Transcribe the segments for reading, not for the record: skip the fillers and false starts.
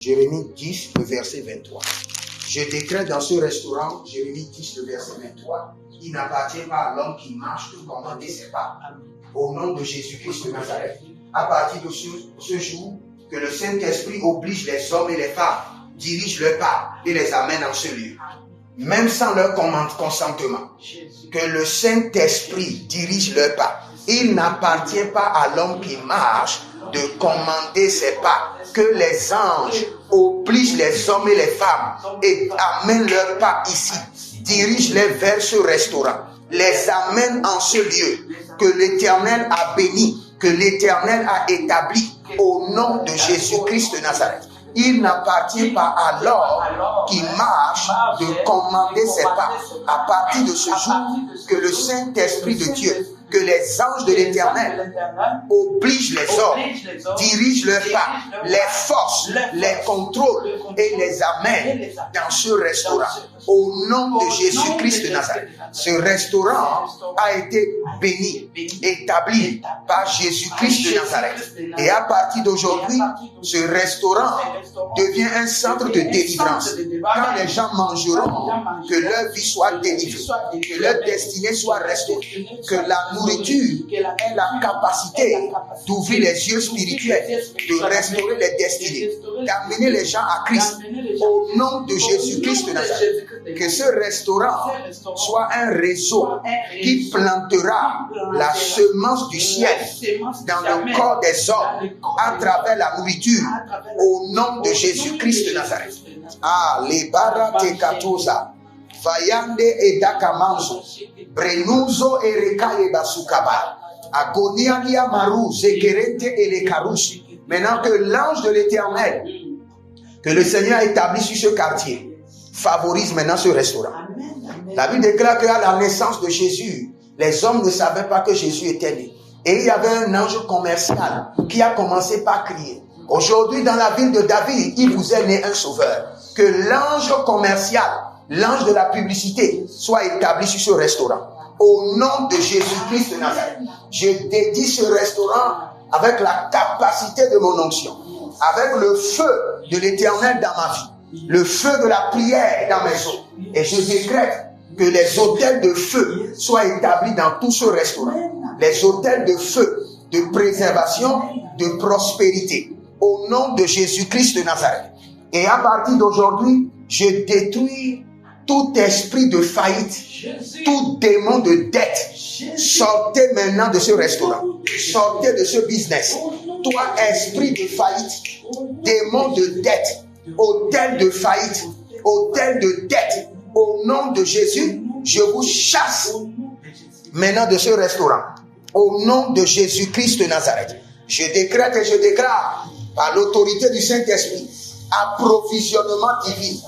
Jérémie 10, le verset 23. Je décrète dans ce restaurant, Jérémie 10, le verset 23, il n'appartient pas à l'homme qui marche de commander ses pas. Au nom de Jésus-Christ de Nazareth, à partir de ce jour, que le Saint-Esprit oblige les hommes et les femmes, dirige leurs pas et les amène en ce lieu. Même sans leur consentement, que le Saint-Esprit dirige leurs pas. Il n'appartient pas à l'homme qui marche de commander ses pas, que les anges obligent les hommes et les femmes et amènent leurs pas ici, dirigent-les vers ce restaurant, les amènent en ce lieu que l'Éternel a béni, que l'Éternel a établi au nom de Jésus-Christ de Nazareth. Il n'appartient pas à l'homme qui marche de commander ses pas. À partir de ce jour, que le Saint-Esprit de Dieu, que les anges de l'Éternel obligent les hommes, dirigent leurs pas, les forces, les contrôlent et les amènent dans ce restaurant. Au nom de Jésus-Christ de Nazareth. Ce restaurant a été béni, établi par Jésus-Christ de Nazareth. Et à partir d'aujourd'hui, ce restaurant devient un centre de délivrance. Quand les gens mangeront, que leur vie soit délivrée, que leur destinée soit restaurée, que la nourriture ait la capacité d'ouvrir les yeux spirituels, de restaurer les destinées, d'amener les gens à Christ. Au nom de Jésus-Christ de Nazareth. Que ce restaurant soit un réseau qui plantera la semence du ciel dans le corps des hommes à travers la nourriture au nom de Jésus-Christ de Nazareth. Ah, les barate katosa, vayande et dakamanzo, brenuzo et rekaye basukaba, agonialia maru, zekerente et les karouches. Maintenant que l'ange de l'Éternel, que le Seigneur a établi sur ce quartier, favorise maintenant ce restaurant. La Bible déclare qu'à la naissance de Jésus, les hommes ne savaient pas que Jésus était né. Et il y avait un ange commercial qui a commencé par crier. Aujourd'hui, dans la ville de David, il vous est né un sauveur. Que l'ange commercial, l'ange de la publicité, soit établi sur ce restaurant. Au nom de Jésus-Christ de Nazareth, je dédie ce restaurant avec la capacité de mon onction, avec le feu de l'Éternel dans ma vie, le feu de la prière dans mes os. Et je décrète que les autels de feu soient établis dans tout ce restaurant. Les autels de feu, de préservation, de prospérité. Au nom de Jésus-Christ de Nazareth. Et à partir d'aujourd'hui, je détruis tout esprit de faillite, tout démon de dette. Sortez maintenant de ce restaurant. Sortez de ce business. Toi, esprit de faillite, démon de dette, hôtel de faillite, hôtel de dette, au nom de Jésus, je vous chasse maintenant de ce restaurant. Au nom de Jésus-Christ de Nazareth, je décrète et je déclare par l'autorité du Saint-Esprit, approvisionnement divin,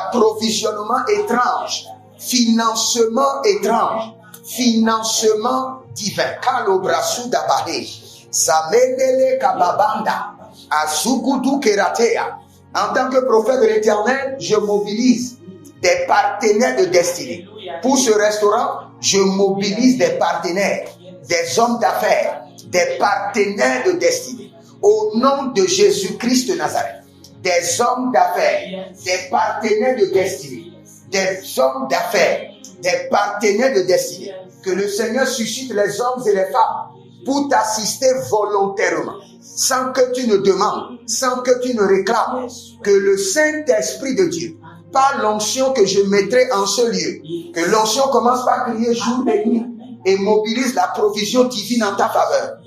approvisionnement étrange, financement étrange, financement divin. Kalobrasu dabahe, samendele kababanda, azugudu keratea. En tant que prophète de l'Éternel, je mobilise des partenaires de destinée. Pour ce restaurant, je mobilise des partenaires, des hommes d'affaires, des partenaires de destinée. Au nom de Jésus-Christ de Nazareth, des hommes d'affaires, des partenaires de destinée, des hommes d'affaires, des partenaires de destinée. Que le Seigneur suscite les hommes et les femmes pour t'assister volontairement, sans que tu ne demandes, sans que tu ne réclames. Que le Saint-Esprit de Dieu, par l'onction que je mettrai en ce lieu, que l'onction commence par crier jour et nuit et mobilise la provision divine en ta faveur.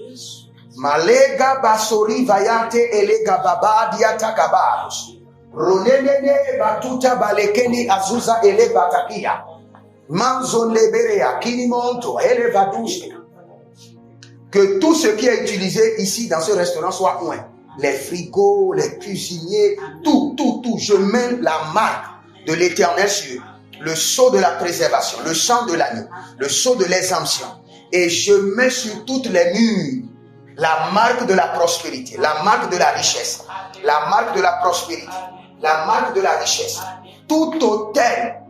Malega basori vayate elega baba diata kabaros. Ronene batuta balekeni azuza ele batakia. Manzon leberea kinimonto ele vadushka. Que tout ce qui est utilisé ici dans ce restaurant soit loin. Les frigos, les cuisiniers, tout. Je mets la marque de l'Éternel sur le sceau de la préservation, le sang de l'agneau, le sceau de l'exemption. Et je mets sur toutes les murs la marque de la prospérité, la marque de la richesse, la marque de la prospérité, la marque de la richesse. Tout hôtel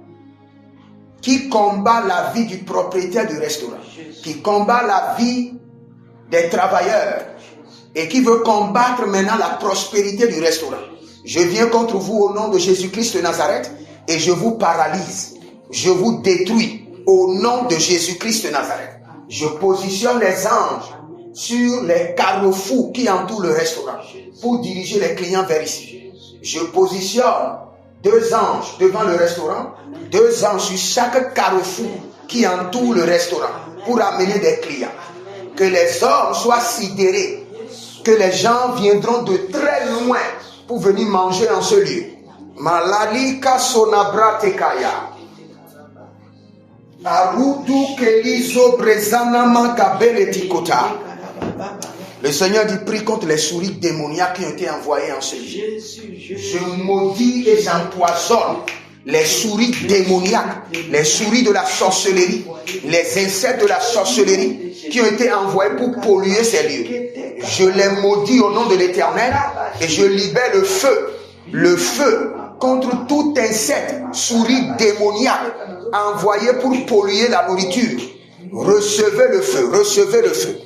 qui combat la vie du propriétaire du restaurant, qui combat la vie des travailleurs et qui veut combattre maintenant la prospérité du restaurant, Je viens contre vous au nom de Jésus-Christ de Nazareth et je vous paralyse. Je vous détruis au nom de Jésus-Christ de Nazareth. Je positionne les anges sur les carrefours qui entourent le restaurant pour diriger les clients vers ici. Je positionne 2 anges devant le restaurant, 2 anges sur chaque carrefour qui entoure le restaurant pour amener des clients. Que les hommes soient sidérés, que les gens viendront de très loin pour venir manger en ce lieu. Malalika sonabra tekaya. Arudu kelizo brezana makabele tikota. Le Seigneur dit, prie contre les souris démoniaques qui ont été envoyées en ce lieu. Je maudis et j'empoisonne les souris démoniaques, les souris de la sorcellerie, les insectes de la sorcellerie qui ont été envoyés pour polluer ces lieux. Je les maudis au nom de l'Éternel et je libère le feu contre tout insecte, souris démoniaque envoyé pour polluer la nourriture. Recevez le feu, recevez le feu.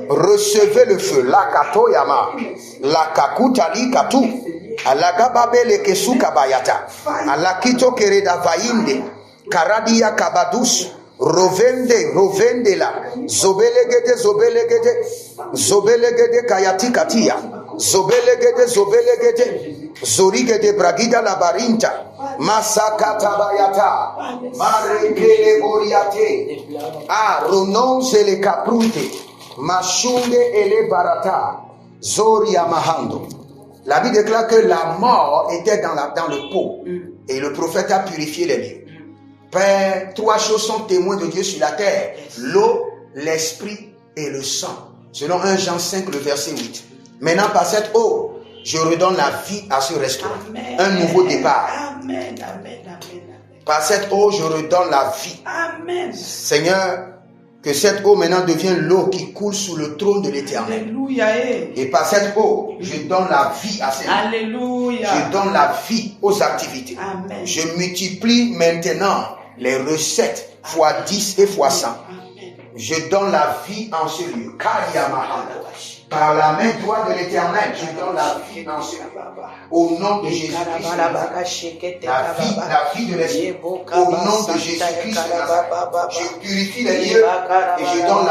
Recevez le feu. La kato yama, la kakutali katu, alagababele kesu kabayata, alakito kereda vainde, karadia kabadus, rovende la, zobelegede kayati katia, zobelegede, zorigede bragida la barinta, masakata bayata, marekele oriate, renonce le caprunte, machunde ele barata, zoria mahando. La Bible déclare que la mort était dans le pot et le prophète a purifié les lieux. Père, 3 choses sont témoins de Dieu sur la terre: l'eau, l'esprit et le sang. Selon 1 Jean 5, le verset 8. Maintenant, par cette eau, je redonne la vie à ce restaurant. Amen. Un nouveau départ. Amen. Par cette eau, je redonne la vie. Amen. Seigneur, que cette eau maintenant devienne l'eau qui coule sous le trône de l'Éternel. Alléluia. Et par cette eau, je donne la vie à ces gens. Alléluia. Je donne la vie aux activités. Amen. Je multiplie maintenant les recettes fois 10 et fois 100. Je donne la vie en ce lieu. Par la main droite de l'Éternel, je donne la vie en ce lieu. Au nom de Jésus-Christ, la vie de l'Esprit. Au nom de Jésus-Christ, je purifie les lieux et je donne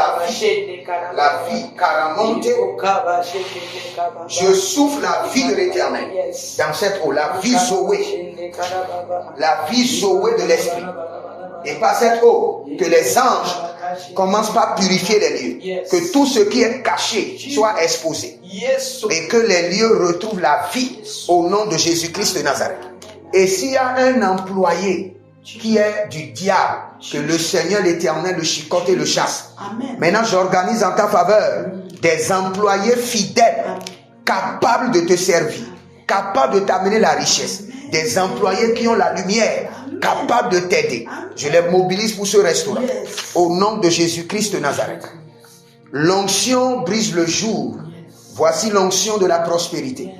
la vie caramonte. Je souffle la vie de l'Éternel dans cette eau, la vie Zoé de l'Esprit. Et par cette eau, que les anges commencent par purifier les lieux. Que tout ce qui est caché soit exposé. Et que les lieux retrouvent la vie au nom de Jésus-Christ de Nazareth. Et s'il y a un employé qui est du diable, que le Seigneur l'Éternel le chicote et le chasse. Maintenant, j'organise en ta faveur des employés fidèles, capables de te servir, capables de t'amener la richesse. Des employés qui ont la lumière, capables de t'aider. Je les mobilise pour ce restaurant. Au nom de Jésus-Christ de Nazareth. L'onction brise le jour. Voici l'onction de la prospérité.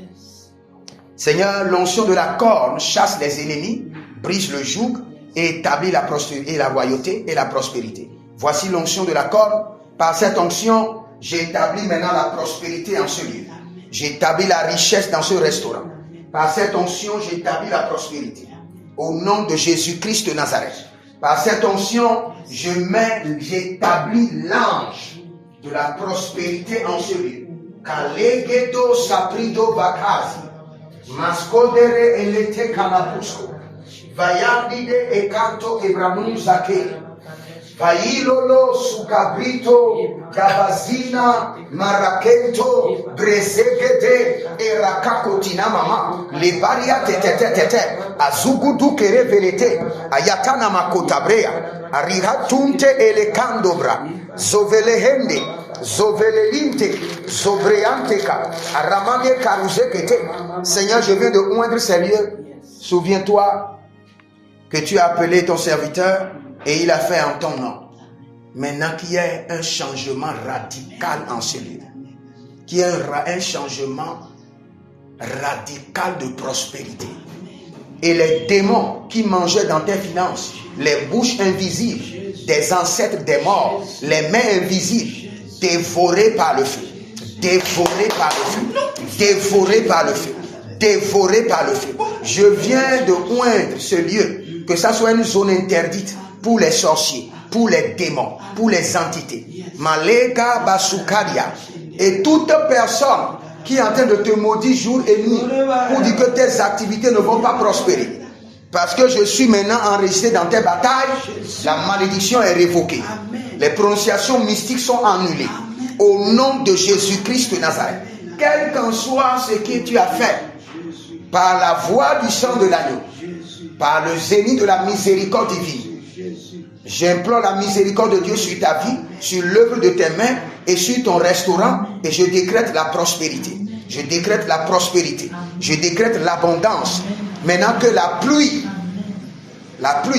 Seigneur, l'onction de la corne chasse les ennemis, brise le joug et établit la prospérité, et la royauté et la prospérité. Voici l'onction de la corne. Par cette onction, j'établis maintenant la prospérité en ce lieu. J'établis la richesse dans ce restaurant. Par cette onction, j'établis la prospérité. Au nom de Jésus-Christ de Nazareth. Par cette onction, j'établis l'ange de la prospérité en ce lieu. Kalegedo saprido vakazi. Maskodere elete kanapusco. Vayandide ekanto ebranum zake. Vailolo sucabrito, gabazina, marakento, brezegede, erakakotina mama, lebaria tete, azugudu kere velete, ayatana makotabrea, arihatunte elekandobra, zovelehende, zovelelinte, zobreanteka, aramane karuzekete. Seigneur, je viens de oindre ces lieux. Souviens-toi que tu as appelé ton serviteur et il a fait en ton nom. Maintenant qu'il y ait un changement radical en ce lieu. Qu'il y ait un changement radical de prospérité. Et les démons qui mangeaient dans tes finances, les bouches invisibles des ancêtres des morts, les mains invisibles, dévorées par le feu. Dévorées par le feu. Dévorées par le feu. dévorés par le feu. Je viens de oindre ce lieu, que ça soit une zone interdite pour les sorciers, pour les démons, pour les entités. Malega Basukaria. Et toute personne qui est en train de te maudire jour et nuit pour dire que tes activités ne vont pas prospérer. Parce que je suis maintenant enregistré dans tes batailles, la malédiction est révoquée. Les prononciations mystiques sont annulées. Au nom de Jésus-Christ de Nazareth. Quel qu'en soit ce que tu as fait, par la voie du sang de l'agneau, par le zénith de la miséricorde divine, j'implore la miséricorde de Dieu sur ta vie, sur l'œuvre de tes mains et sur ton restaurant, et je décrète la prospérité. Je décrète la prospérité. Je décrète l'abondance. Maintenant que la pluie,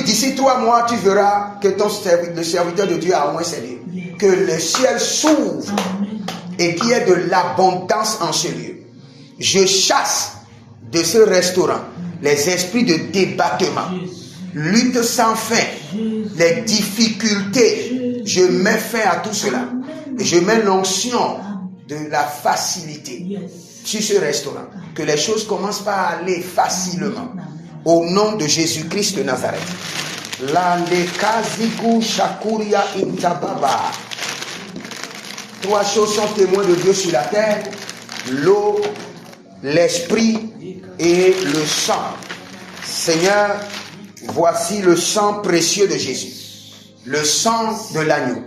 d'ici 3 mois, tu verras que le serviteur de Dieu a moins servi. Que le ciel s'ouvre et qu'il y ait de l'abondance en ce lieu. Je chasse de ce restaurant les esprits de débattement, lutte sans fin, les difficultés. Je mets fin à tout cela. Et je mets l'onction de la facilité sur ce restaurant. Que les choses commencent par aller facilement. Au nom de Jésus-Christ de Nazareth. Landekaziku Shakuria Intababa. 3 choses sont témoins de Dieu sur la terre: l'eau, l'esprit et le sang. Seigneur, voici le sang précieux de Jésus, le sang de l'agneau.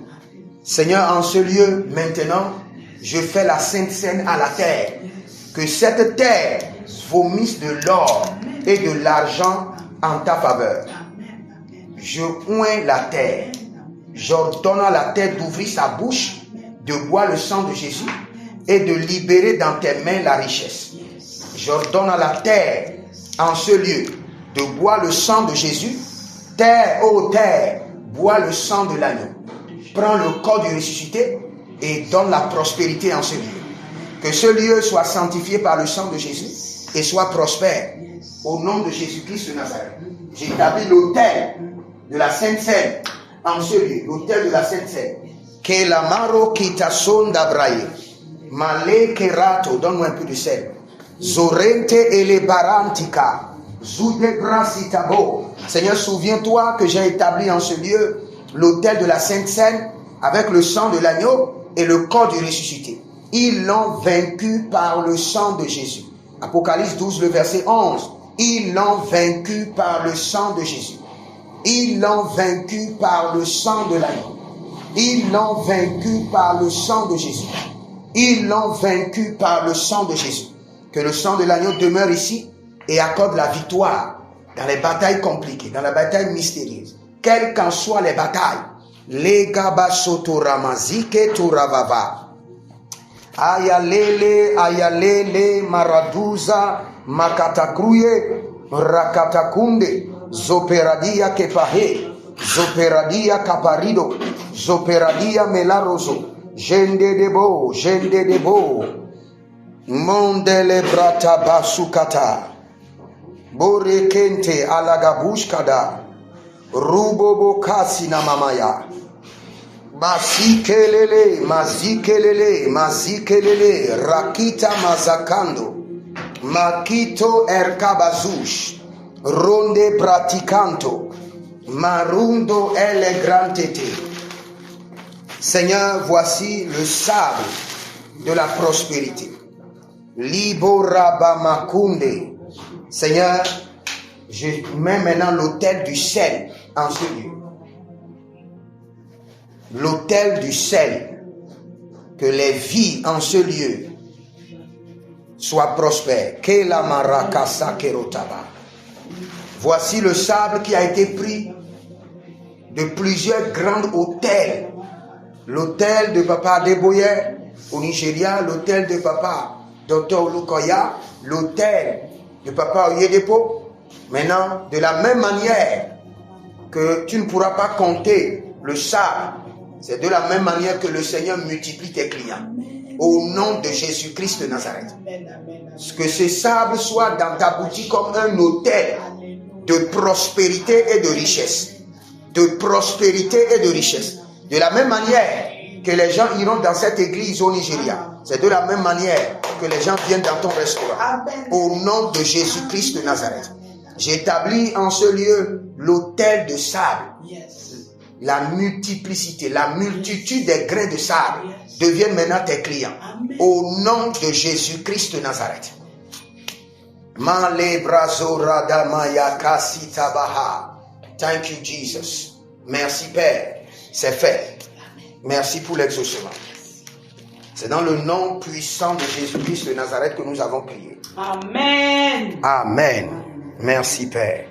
Seigneur, en ce lieu, maintenant, je fais la Sainte Seine à la terre. Que cette terre vomisse de l'or et de l'argent en ta faveur. Je oins la terre. J'ordonne à la terre d'ouvrir sa bouche, de boire le sang de Jésus et de libérer dans tes mains la richesse. J'ordonne à la terre, en ce lieu, de boire le sang de Jésus. Terre, ô terre, bois le sang de l'agneau. Prends le corps du ressuscité et donne la prospérité en ce lieu. Que ce lieu soit sanctifié par le sang de Jésus et soit prospère. Au nom de Jésus-Christ de Nazareth. J'établis l'autel de la Sainte Seine en ce lieu. L'autel de la Sainte Seine. Que la maro kita sonda braille. Male kerato, donne-moi un peu de sel. Zorente ele barantika. Zude brasitabo. Seigneur, souviens-toi que j'ai établi en ce lieu l'autel de la Sainte Seine avec le sang de l'agneau et le corps du ressuscité. Ils l'ont vaincu par le sang de Jésus. Apocalypse 12, le verset 11. Ils l'ont vaincu par le sang de Jésus. Ils l'ont vaincu par le sang de l'agneau. Ils l'ont vaincu par le sang de Jésus. Ils l'ont vaincu par le sang de Jésus. Que le sang de l'agneau demeure ici et accorde la victoire dans les batailles compliquées, dans la bataille mystérieuse. Quelles qu'en soient les batailles. Legaba sotoramazike turavava. Ayalele maraduza makatakruye rakatakunde zoperadia kepahe zoperadia kaparido zoperadia melaroso jende debo mondele brata basukata borekente alagabushkada rubobo kasi na mamaya mazikelele, rakita mazakando, makito erkabazush, ronde praticanto, marundo ele grantete. Seigneur, voici le sable de la prospérité. Libo rabamakunde. Seigneur, je mets maintenant l'autel du sel en ce lieu. L'autel du sel, que les vies en ce lieu soient prospères. Voici le sable qui a été pris de plusieurs grands hôtels. L'hôtel de Papa Adeboye au Nigeria, l'hôtel de Papa Dr. Olukoya, l'hôtel de Papa Oyedepo. Maintenant, de la même manière que tu ne pourras pas compter le sable, c'est de la même manière que le Seigneur multiplie tes clients. Au nom de Jésus-Christ de Nazareth. Que ce sable soit dans ta boutique comme un hôtel de prospérité et de richesse. De prospérité et de richesse. De la même manière que les gens iront dans cette église au Nigeria C'est de la même manière que les gens viennent dans ton restaurant. Amen. Au nom de Jésus-Christ de Nazareth. J'établis en ce lieu l'autel de sable. Yes. La multiplicité, la multitude des grains de sable deviennent maintenant tes clients. Amen. Au nom de Jésus-Christ de Nazareth. Thank you, Jesus. Merci, Père. C'est fait. Merci pour l'exaucement. C'est dans le nom puissant de Jésus-Christ de Nazareth que nous avons prié. Amen. Amen. Merci, Père.